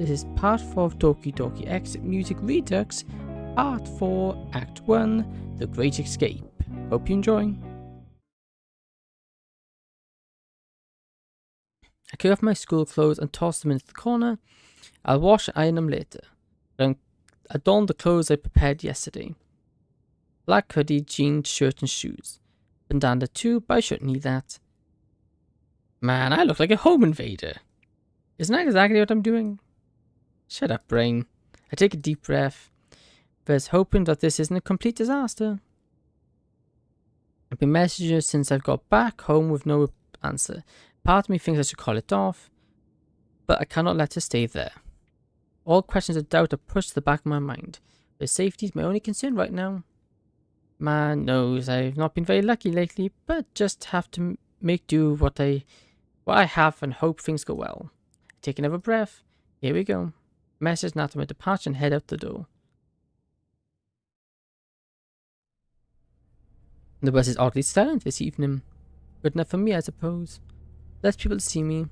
This is part 4 of Doki Exit Music Redux, part 4, Act 1, The Great Escape. Hope you enjoy. I clear off my school clothes and toss them into the corner. I'll wash and iron them later. I donned the clothes I prepared yesterday. Black hoodie, jeans, shirt and shoes. Bandana too, but I shouldn't need that. Man, I look like a home invader. Isn't that exactly what I'm doing? Shut up, brain. I take a deep breath. First hoping that this isn't a complete disaster. I've been messaging her since I've got back home with no answer. Part of me thinks I should call it off, but I cannot let her stay there. All questions of doubt are pushed to the back of my mind. Her safety is my only concern right now. Man knows I've not been very lucky lately, but just have to make do what I have and hope things go well. I take another breath. Here we go. Message now to my departure and head out the door. The bus is oddly silent this evening. Good enough for me, I suppose. Less people to see me.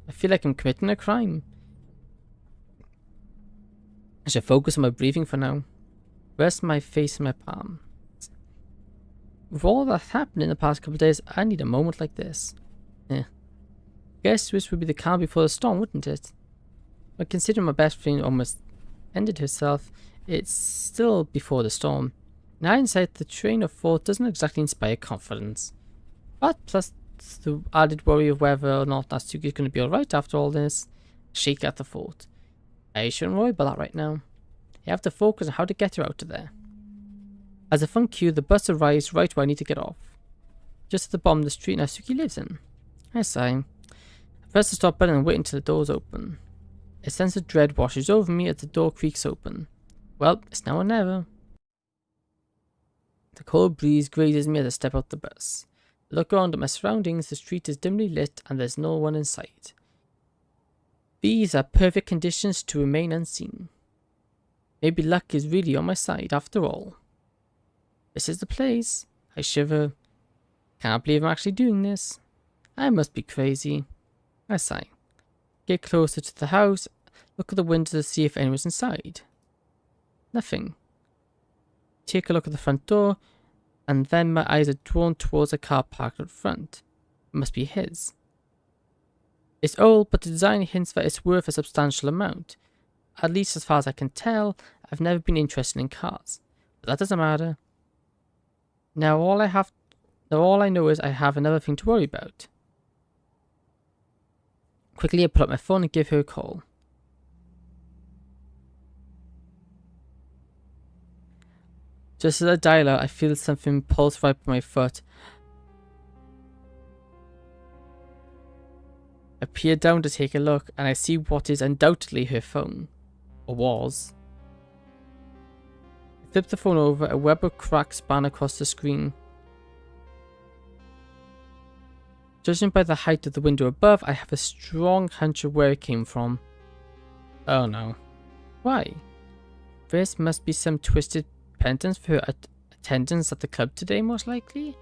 I feel like I'm committing a crime. I should focus on my breathing for now. Rest my face in my palm. With all that's happened in the past couple of days, I need a moment like this. Guess this would be the calm before the storm, wouldn't it? But considering my best friend almost ended herself, it's still before the storm. In hindsight, the train of thought doesn't exactly inspire confidence. But plus the added worry of whether or not Natsuki is going to be alright after all this, shake at the thought. I shouldn't worry about that right now. I have to focus on how to get her out of there. As a fun cue, the bus arrives right where I need to get off. Just at the bottom of the street Natsuki lives in. I sigh. I press the stop button and wait until the doors open. A sense of dread washes over me as the door creaks open. Well, it's now or never. The cold breeze grazes me as I step out the bus. I look around at my surroundings. The street is dimly lit and there's no one in sight. These are perfect conditions to remain unseen. Maybe luck is really on my side after all. This is the place. I shiver. Can't believe I'm actually doing this. I must be crazy. I sigh. Get closer to the house. Look at the window to see if anyone's inside. Nothing. Take a look at the front door, and then my eyes are drawn towards a car parked out front. It must be his. It's old, but the design hints that it's worth a substantial amount. At least as far as I can tell, I've never been interested in cars. But that doesn't matter. Now all I know is I have another thing to worry about. Quickly I pull up my phone and give her a call. Just as I dial out, I feel something pulse right by my foot. I peer down to take a look, and I see what is undoubtedly her phone. Or was. I flip the phone over, a web of cracks span across the screen. Judging by the height of the window above, I have a strong hunch of where it came from. Oh no. Why? This must be some twisted penance for her attendance at the club today, most likely.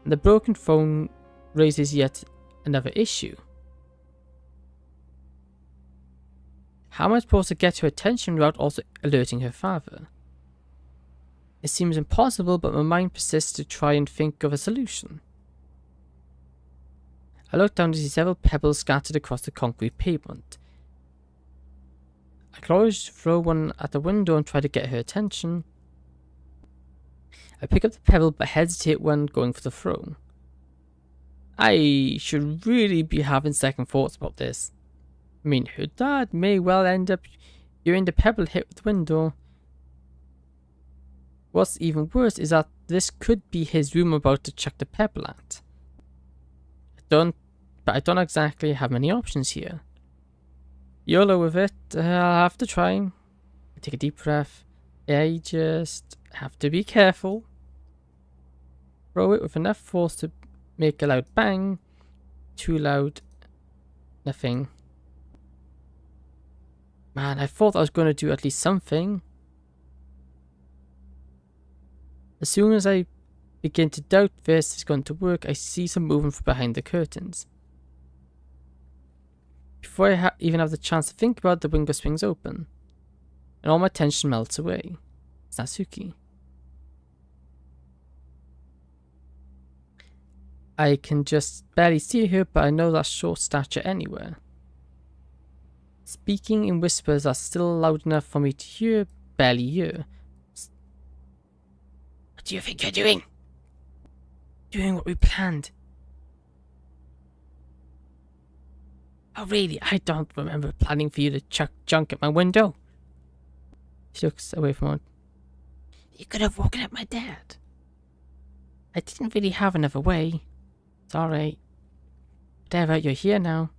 And the broken phone raises yet another issue. How am I supposed to get her attention without also alerting her father? It seems impossible, but my mind persists to try and think of a solution. I look down to see several pebbles scattered across the concrete pavement. I could always throw one at the window and try to get her attention. I pick up the pebble but hesitate when going for the throw. I should really be having second thoughts about this. I mean, her dad may well end up hearing the pebble hit the window. What's even worse is that this could be his room about to chuck the pebble at. But I don't exactly have many options here. YOLO with it, I'll have to try. I take a deep breath. I just have to be careful. Throw it with enough force to make a loud bang. Too loud. Nothing. Man, I thought I was going to do at least something. As soon as I begin to doubt this is going to work, I see some movement from behind the curtains. Before I even have the chance to think about it, the window swings open, and all my tension melts away. It's Natsuki. I can just barely see her, but I know that short stature anywhere. Speaking in whispers are still loud enough for me to hear, barely hear. What do you think you're doing? Doing what we planned. Oh really? I don't remember planning for you to chuck junk at my window. She looks away from her. You could have woken up my dad. I didn't really have another way. It's alright. Whatever, you're here now.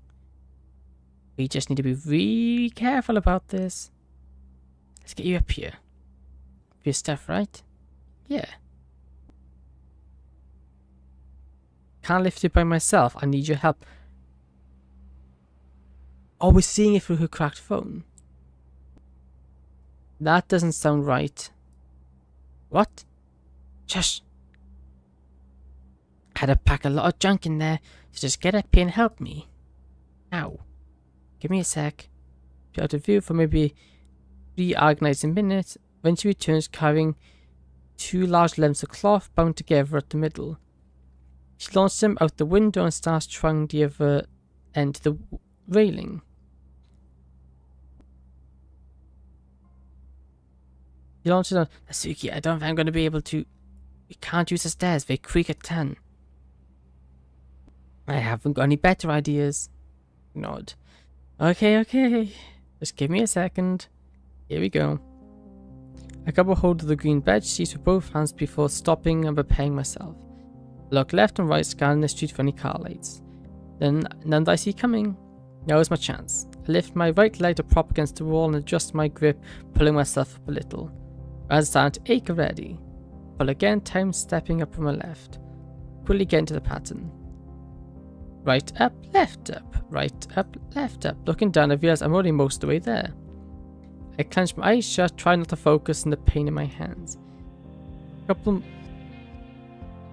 We just need to be really careful about this. Let's get you up here. For your stuff, right? Yeah. Can't lift it by myself. I need your help. Oh, we're seeing it through her cracked phone. That doesn't sound right. What? Shush. I had to pack a lot of junk in there, so just get up here and help me. Now. Give me a sec. Be out of view for maybe 3 agonizing minutes. When she returns carrying 2 large lengths of cloth bound together at the middle. She launches them out the window and starts trying the other end of the railing. She launches on. Natsuki, I don't think I'm going to be able to. We can't use the stairs, they creak a ton. I haven't got any better ideas. Nod. Okay. Just give me a second. Here we go. I grab a hold of the green bed sheets with both hands before stopping and preparing myself. I look left and right, scanning the street for any car lights. Then none that I see coming. Now is my chance. I lift my right leg to prop against the wall and adjust my grip, pulling myself up a little. I was starting to ache already. Pull again, time stepping up from my left. Quickly get into the pattern. Right up, left up, right up, left up. Looking down, I realize I'm already most of the way there. I clench my eyes shut, try not to focus on the pain in my hands.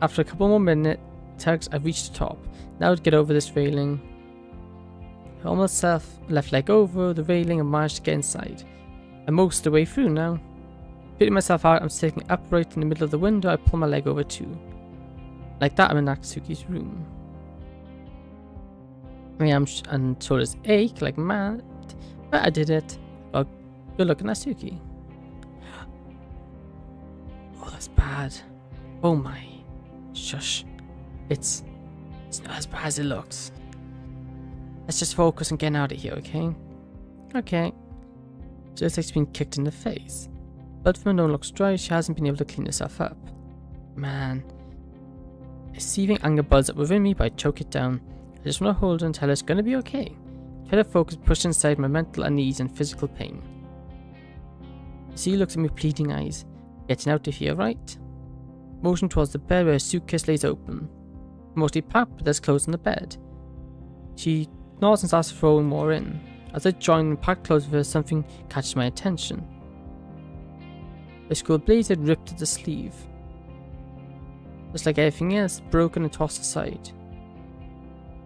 After a couple more minute tugs, I reach the top. Now to get over this railing. I almost left leg over the railing and managed to get inside. I'm most of the way through now. Putting myself out, I'm sitting upright in the middle of the window. I pull my leg over too. Like that, I'm in Natsuki's room. I am and shoulders ache like mad, but I did it. Well, good luck, Natsuki. Oh, that's bad. Oh my. Shush. It's not as bad as it looks. Let's just focus on getting out of here, okay? Okay. She looks like she's been kicked in the face. Blood from her nose looks dry. She hasn't been able to clean herself up. Man. A seething anger builds up within me, but I choke it down. I just want to hold her and tell her it's going to be okay. Try to focus, push inside my mental unease and physical pain. She looks at me with pleading eyes. Getting out of here, right? Motion towards the bed where a suitcase lays open. Mostly packed, but there's clothes on the bed. She nods and starts throwing more in. As I join and pack clothes with her, something catches my attention. The school blazer ripped at the sleeve. Just like everything else, broken and tossed aside.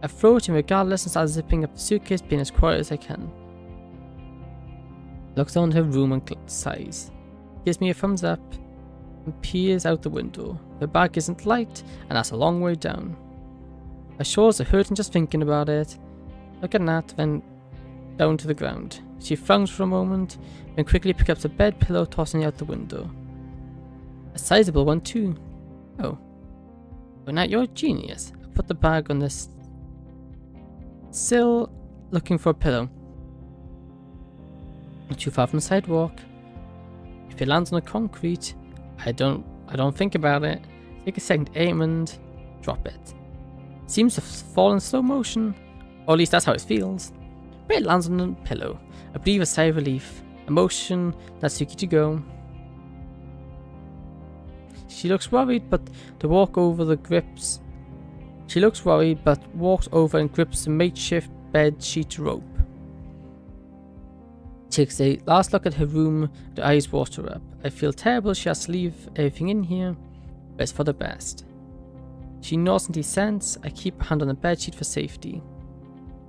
I throw it in regardless and start zipping up the suitcase, being as quiet as I can. Looks around her room and sighs. Gives me a thumbs up and peers out the window. Her bag isn't light and that's a long way down. My shoulders are hurting just thinking about it. Look at that, then down to the ground. She frowns for a moment, then quickly picks up the bed pillow, tossing it out the window. A sizable one too. Oh. Well, now you're a genius. I put the bag on this sill, looking for a pillow. Not too far from the sidewalk. If it lands on the concrete, I don't think about it. Take a second, aim and drop it. Seems to fall in slow motion, or at least that's how it feels. But it lands on the pillow. I breathe a sigh of relief. Emotion, Natsuki to go. She looks worried, but walks over and grips the makeshift bed sheet rope. Takes a last look at her room, the eyes water up. I feel terrible, she has to leave everything in here, but it's for the best. She nods and descends. I keep a hand on the bed sheet for safety.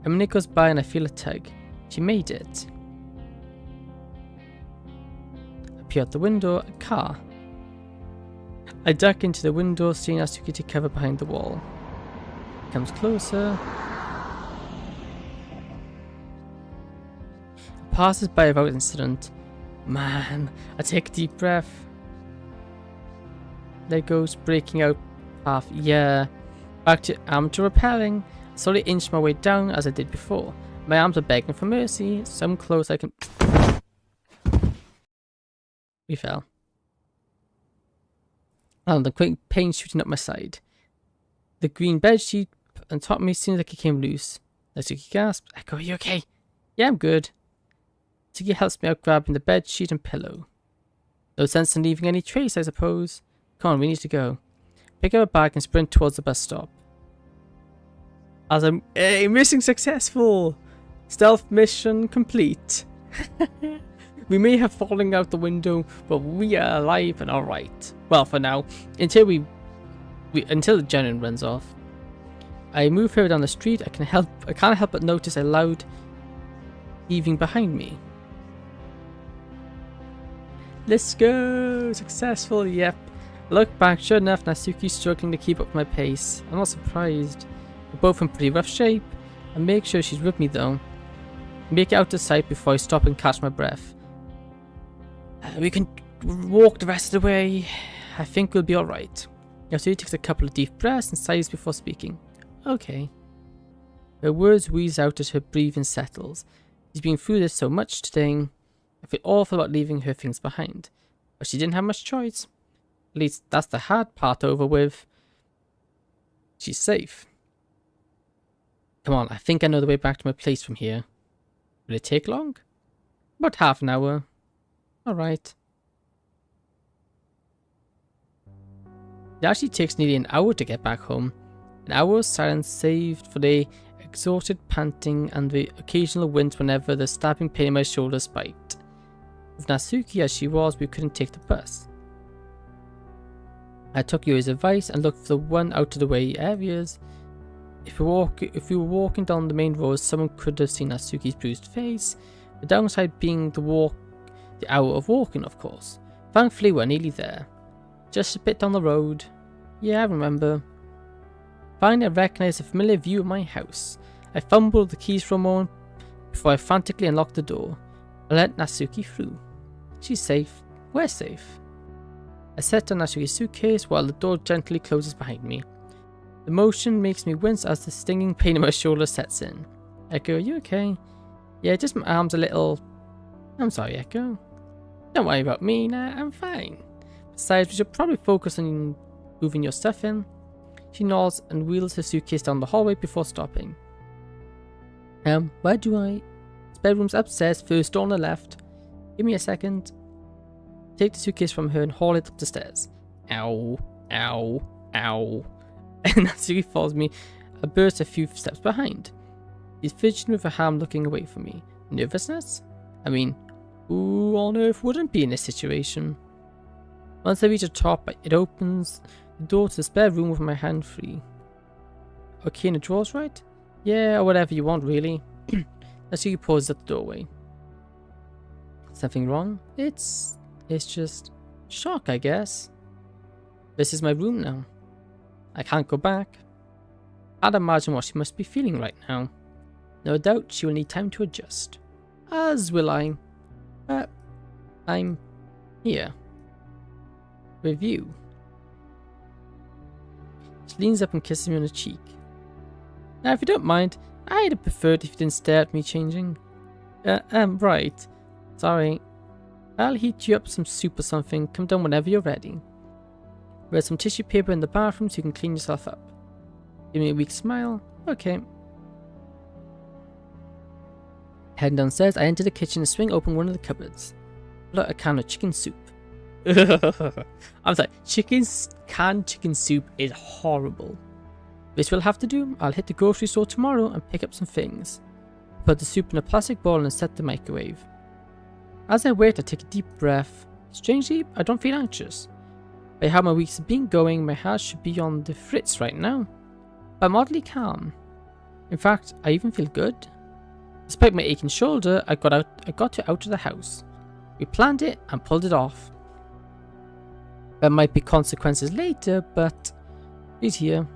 A minute goes by and I feel a tug. She made it. I peer out the window, a car. I duck into the window, seeing Natsuki take cover behind the wall. It comes closer. It passes by without incident. Man, I take a deep breath. Legos breaking out path. Yeah. Back to repelling. I slowly inch my way down as I did before. My arms are begging for mercy. Some close I can. We fell. And the quick pain shooting up my side. The green bedsheet on top of me seemed like it came loose. Natsuki gasped. Echo, are you okay? Yeah, I'm good. Natsuki helps me out grabbing the bedsheet and pillow. No sense in leaving any trace, I suppose. Come on, we need to go. Pick up a bag and sprint towards the bus stop. As I'm mission successful! Stealth mission complete. We may have fallen out the window, but we are alive and alright. Well, for now. Until until the Jenin runs off. I move further down the street. I can't help but notice a loud heaving behind me. Let's go! Successful, yep. Look back, sure enough, Natsuki's struggling to keep up my pace. I'm not surprised. We're both in pretty rough shape. I make sure she's with me though. Make it out of sight before I stop and catch my breath. We can walk the rest of the way. I think we'll be alright. Natsuki takes a couple of deep breaths and sighs before speaking. Okay. Her words wheeze out as her breathing settles. She's been through this so much today. I feel awful about leaving her things behind. But she didn't have much choice. At least that's the hard part over with. She's safe. Come on, I think I know the way back to my place from here. Will it take long? About half an hour. Alright. It actually takes nearly an hour to get back home. An hour of silence saved for the exhausted panting and the occasional wince whenever the stabbing pain in my shoulder spiked. With Natsuki as she was, we couldn't take the bus. I took Yuri's advice and looked for the one out of the way areas. If we were walking down the main road, someone could have seen Natsuki's bruised face. The downside being the hour of walking, of course. Thankfully, we're nearly there. Just a bit down the road. Yeah, I remember. Finally, I recognized a familiar view of my house. I fumbled the keys for a moment before I frantically unlocked the door. I let Natsuki through. She's safe. We're safe. I set down Natsuki's suitcase while the door gently closes behind me. The motion makes me wince as the stinging pain in my shoulder sets in. Echo, are you okay? Yeah, just my arm's a little... I'm sorry, Echo. Don't worry about me, nah, I'm fine. Besides, we should probably focus on moving your stuff in. She nods and wheels her suitcase down the hallway before stopping. Where do I... This bedroom's upstairs, first door on the left. Give me a second. Take the suitcase from her and haul it up the stairs. Ow, ow, ow. And Natsuki follows me, a burst a few steps behind. She's fidgeting with her hand looking away from me. Nervousness? I mean, who on earth wouldn't be in this situation? Once I reach the top, it opens the door to the spare room with my hand free. Okay, in the drawers, right? Yeah, or whatever you want, really. Natsuki pauses at the doorway. Something wrong? It's just shock, I guess. This is my room now. I can't go back. Can't imagine what she must be feeling right now. No doubt she will need time to adjust. As will I. But I'm here. With you. She leans up and kisses me on the cheek. Now, if you don't mind, I'd have preferred if you didn't stare at me changing. Right. Sorry. I'll heat you up some soup or something. Come down whenever you're ready. There's some tissue paper in the bathroom so you can clean yourself up. Give me a weak smile. Okay. Heading downstairs, I enter the kitchen and swing open one of the cupboards. Look, a can of chicken soup. I'm sorry, canned chicken soup is horrible. This will have to do. I'll hit the grocery store tomorrow and pick up some things. Put the soup in a plastic bowl and set the microwave. As I wait, I take a deep breath. Strangely, I don't feel anxious. By how my weeks have been going, my heart should be on the fritz right now. But I'm oddly calm. In fact, I even feel good. Despite my aching shoulder, I got it out of the house. We planned it and pulled it off. There might be consequences later, but she's here.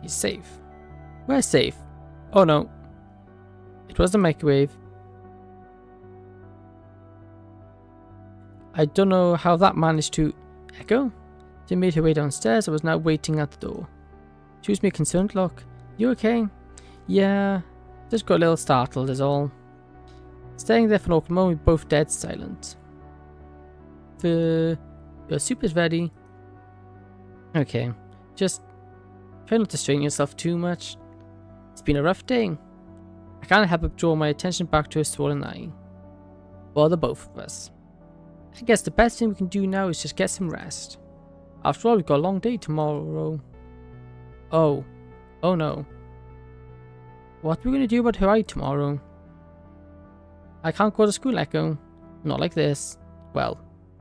She's safe. We're safe. Oh no. It was the microwave. I don't know how that managed to... Echo? She made her way downstairs and was now waiting at the door. She was me a concerned look. You okay? Yeah, just got a little startled is all. Staying there for an awkward moment, we both dead silent. Your soup is ready. Okay, just try not to strain yourself too much. It's been a rough day. I can't help but draw my attention back to her swollen eye. For the both of us. I guess the best thing we can do now is just get some rest. After all, we've got a long day tomorrow. Oh no. What are we going to do about her eye tomorrow? I can't go to school, Echo. Not like this. Well,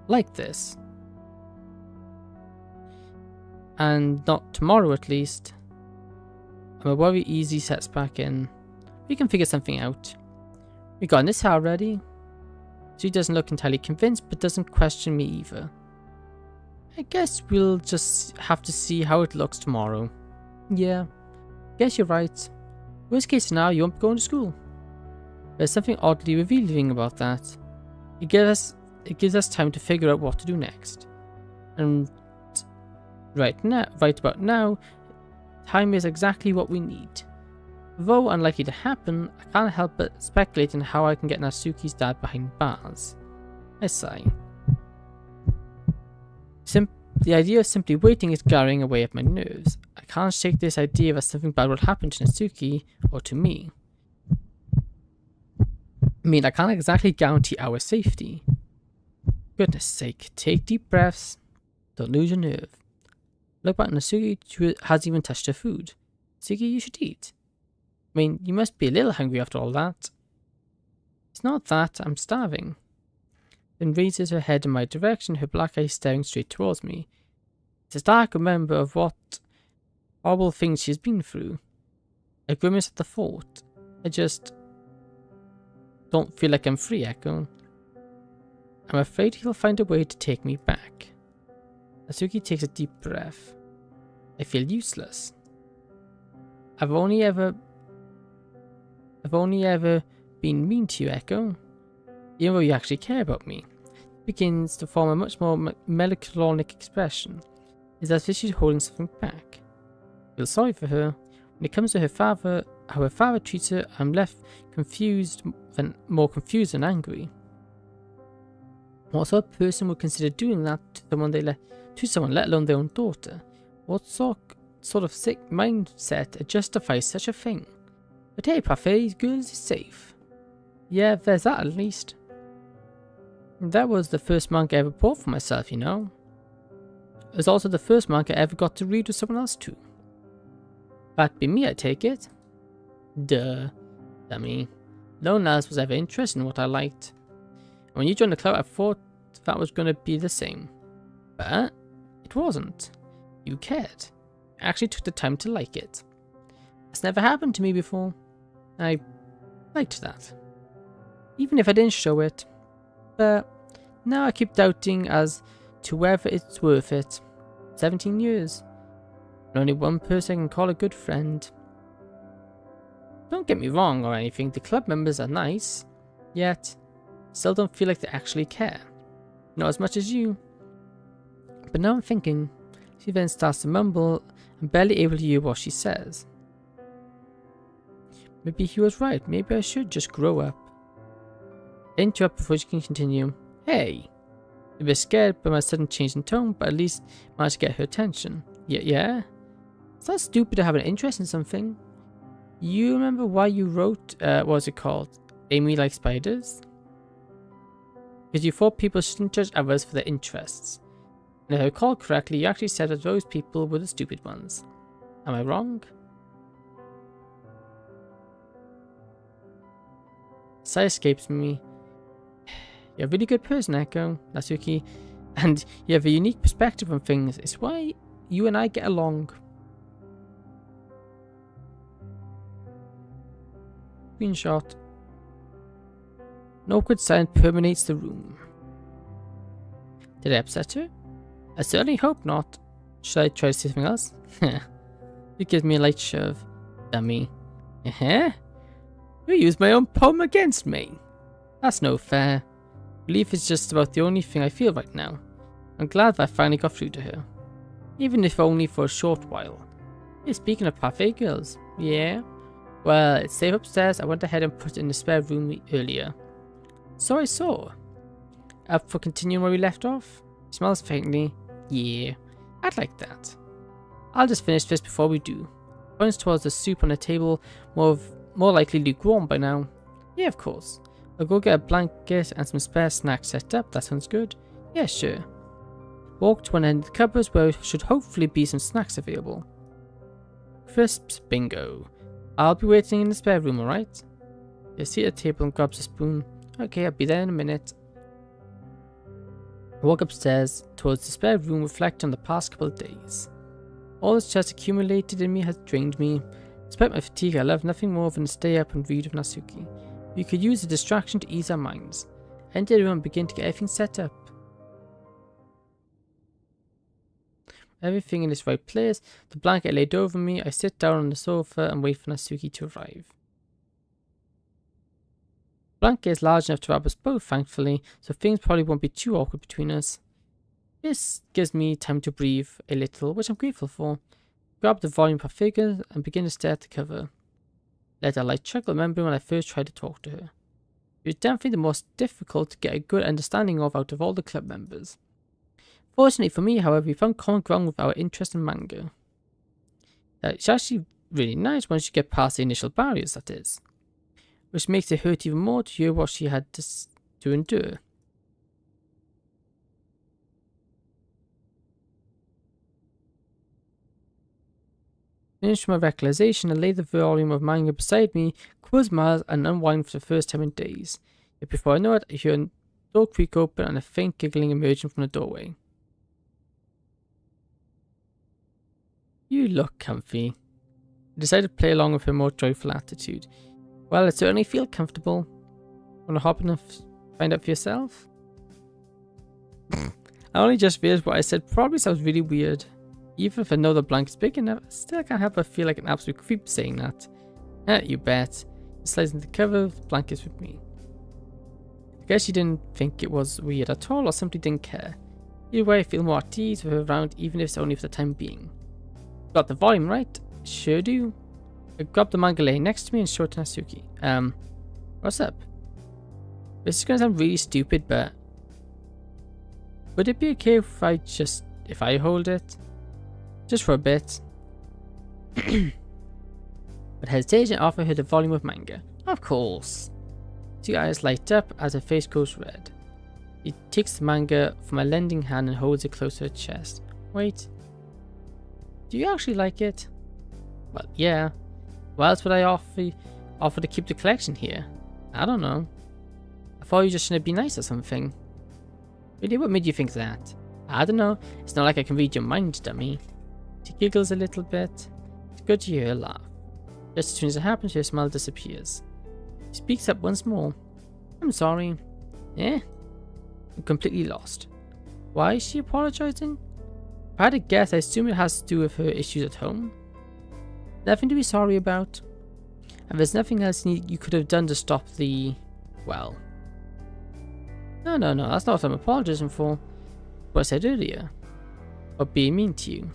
like this. And not tomorrow at least. And my worry easily sets back in. We can figure something out. We got this already. She doesn't look entirely convinced, but doesn't question me either. I guess we'll just have to see how it looks tomorrow. Yeah, guess you're right. Worst case scenario, you won't be going to school. There's something oddly revealing about that. It gives us time to figure out what to do next. And right about now, time is exactly what we need. Though unlikely to happen, I can't help but speculate on how I can get Natsuki's dad behind bars. I sigh. The idea of simply waiting is carrying away at my nerves. I can't shake this idea that something bad will happen to Natsuki or to me. I mean, I can't exactly guarantee our safety. Goodness sake, take deep breaths. Don't lose your nerve. Look back, Natsuki hasn't even touched her food. Natsuki, you should eat. I mean, you must be a little hungry after all that. It's not that, I'm starving. Then raises her head in my direction, her black eyes staring straight towards me. It's a stark reminder of what horrible things she's been through. I grimace at the thought. I just don't feel like I'm free, Echo. I'm afraid he'll find a way to take me back. Natsuki takes a deep breath. I feel useless. I've only ever been mean to you, Echo. Even though you actually care about me. It begins to form a much more melancholic expression. It's as if she's holding something back. I feel sorry for her. When it comes to her father, how her father treats her, I'm left more confused than angry. What sort of person would consider doing that to someone, let alone their own daughter? What sort of sick mindset justifies such a thing? But hey, Parfait, girls is safe. Yeah, there's that at least. That was the first manga I ever bought for myself, you know. It was also the first manga I ever got to read with someone else too. That'd be me, I take it. Duh. Dummy. No one else was ever interested in what I liked. And when you joined the club, I thought that was going to be the same. But it wasn't. You cared. I actually took the time to like it. That's never happened to me before. I liked that. Even if I didn't show it. But now I keep doubting as to whether it's worth it. 17 years. And only one person I can call a good friend. Don't get me wrong or anything, the club members are nice. Yet, still don't feel like they actually care. Not as much as you. But now I'm thinking, she then starts to mumble and barely able to hear what she says. Maybe he was right, maybe I should just grow up. I interrupt before she can continue. Hey! A bit scared by my sudden change in tone, but at least managed to get her attention. Yeah? It's not stupid to have an interest in something. You remember why you wrote, what was it called? Amy Like Spiders? Because you thought people shouldn't judge others for their interests. And if I recall correctly, you actually said that those people were the stupid ones. Am I wrong? Sigh escapes me. You're a really good person, Echo, Natsuki, and you have a unique perspective on things. It's why you and I get along. Screenshot. An awkward silence permeates the room. Did I upset her? I certainly hope not. Should I try to say something else? You give me a light shove, dummy. You used my own poem against me. That's no fair. Relief is just about the only thing I feel right now. I'm glad that I finally got through to her. Even if only for a short while. Hey, speaking of parfait girls, yeah? Well, it's safe upstairs. I went ahead and put it in the spare room earlier. So I saw. Up for continuing where we left off? He smells faintly. Yeah, I'd like that. I'll just finish this before we do. Points towards the soup on the table, more likely lukewarm by now. Yeah, of course. I'll go get a blanket and some spare snacks set up. That sounds good. Yeah, sure. Walk to one end of the cupboards where should hopefully be some snacks available. Crisps, bingo. I'll be waiting in the spare room, alright? He sits at the table and grabs a spoon. Okay, I'll be there in a minute. I walk upstairs towards the spare room, reflect on the past couple of days. All the stress accumulated in me has drained me. Despite my fatigue, I love nothing more than to stay up and read with Natsuki. We could use a distraction to ease our minds. Enter the room and begin to get everything set up. Everything in its right place, the blanket laid over me, I sit down on the sofa and wait for Natsuki to arrive. The blanket is large enough to wrap us both, thankfully, so things probably won't be too awkward between us. This gives me time to breathe a little, which I'm grateful for. Grab the volume per figure and begin to stare at the cover. Let a light chuckle, remembering when I first tried to talk to her. It was definitely the most difficult to get a good understanding of out of all the club members. Fortunately for me, however, we found common ground with our interest in manga. It's actually really nice once you get past the initial barriers, that is. Which makes it hurt even more to hear what she had to endure. Finished my realization, I laid the volume of manga beside me, closed my eyes and unwind for the first time in days. Yet before I know it, I hear a door creak open and a faint giggling emerging from the doorway. You look comfy. I decided to play along with her more joyful attitude. Well, I certainly feel comfortable. Wanna hop in and find out for yourself? I only just realized what I said probably sounds really weird. Even if I know the blanket's big enough, I still can't help but feel like an absolute creep saying that. You bet. He slides into the cover of the blankets with me. I guess she didn't think it was weird at all or simply didn't care. Either way, I feel more at ease with her around, even if it's only for the time being. Got the volume right? Sure do. I grabbed the manga laying next to me and showed to Natsuki. What's up? This is gonna sound really stupid, but would it be okay if I hold it? Just for a bit. But hesitation offered her the volume of manga. Of course. Two eyes light up as her face goes red. She takes the manga from my lending hand and holds it close to her chest. Wait. Do you actually like it? Well, yeah. Why else would I offer to keep the collection here? I don't know. I thought you just shouldn't be nice or something. Really, what made you think that? I don't know. It's not like I can read your mind, dummy. She giggles a little bit. It's good to hear her laugh. Just as soon as it happens, her smile disappears. She speaks up once more. I'm sorry. Eh? I'm completely lost. Why is she apologizing? If I had to guess, I assume it has to do with her issues at home. Nothing to be sorry about. And there's nothing else you could have done to stop the... well... No, that's not what I'm apologizing for. What I said earlier. Or being mean to you.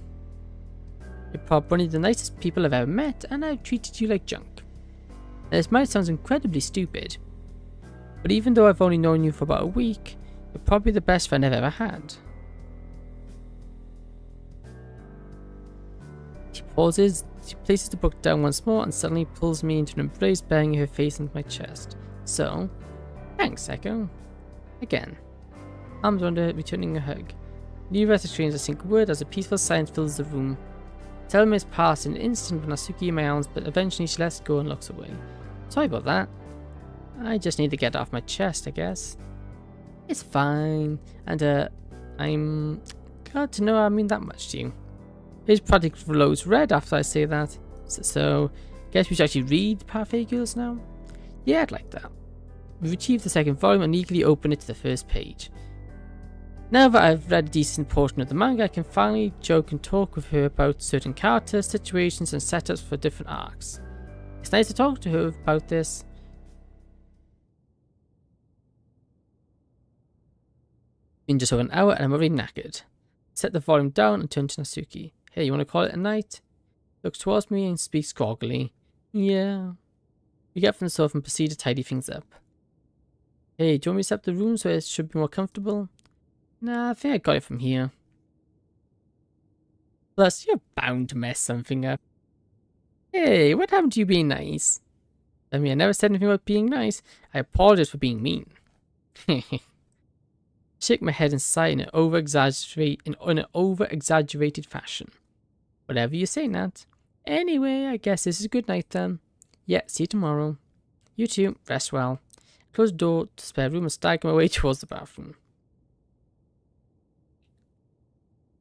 You're probably one of the nicest people I've ever met, and I've treated you like junk. Now, this might sound incredibly stupid, but even though I've only known you for about a week, you're probably the best friend I've ever had. She pauses, she places the book down once more and suddenly pulls me into an embrace, banging her face into my chest. So, thanks, Echo. Again. Arms around her, returning a hug. Neither of us exchange a single word as a peaceful silence fills the room. 7 minutes pass in an instant with Natsuki in my arms, but eventually she lets go and looks away. Sorry about that. I just need to get it off my chest, I guess. It's fine. And I'm glad to know I mean that much to you. His practically glows red after I say that. So guess we should actually read Parfait Girls now. Yeah, I'd like that. We've achieved the second volume and eagerly open it to the first page. Now that I've read a decent portion of the manga, I can finally joke and talk with her about certain characters, situations, and setups for different arcs. It's nice to talk to her about this. Been just over an hour and I'm already knackered. Set the volume down and turn to Natsuki. Hey, you want to call it a night? Looks towards me and speaks groggily. Yeah. We get from the sofa and proceed to tidy things up. Hey, do you want me to set up the room so it should be more comfortable? Nah, I think I got it from here. Plus, you're bound to mess something up. Hey, what happened to you being nice? I mean, I never said anything about being nice. I apologize for being mean. Shake my head and sigh in an over-exaggerated fashion. Whatever you say, Nat. Anyway, I guess this is a good night then. Yeah, see you tomorrow. You too, rest well. Close the door to the spare room and stagger my way towards the bathroom.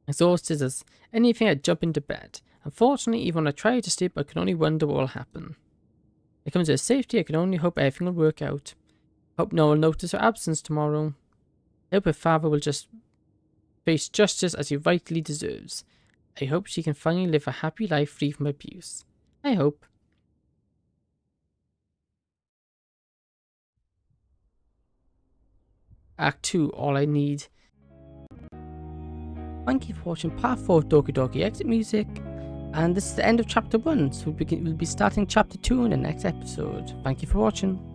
Exhausted as anything, I jump into bed. Unfortunately, even when I try to sleep, I can only wonder what will happen. When it comes to her safety, I can only hope everything will work out. Hope no one will notice her absence tomorrow. I hope her father will just face justice as he rightly deserves. I hope she can finally live a happy life free from abuse. I hope. Act 2, All I Need. Thank you for watching part 4 of Doki Doki Exit Music, and this is the end of chapter 1, so we'll be starting chapter 2 in the next episode. Thank you for watching.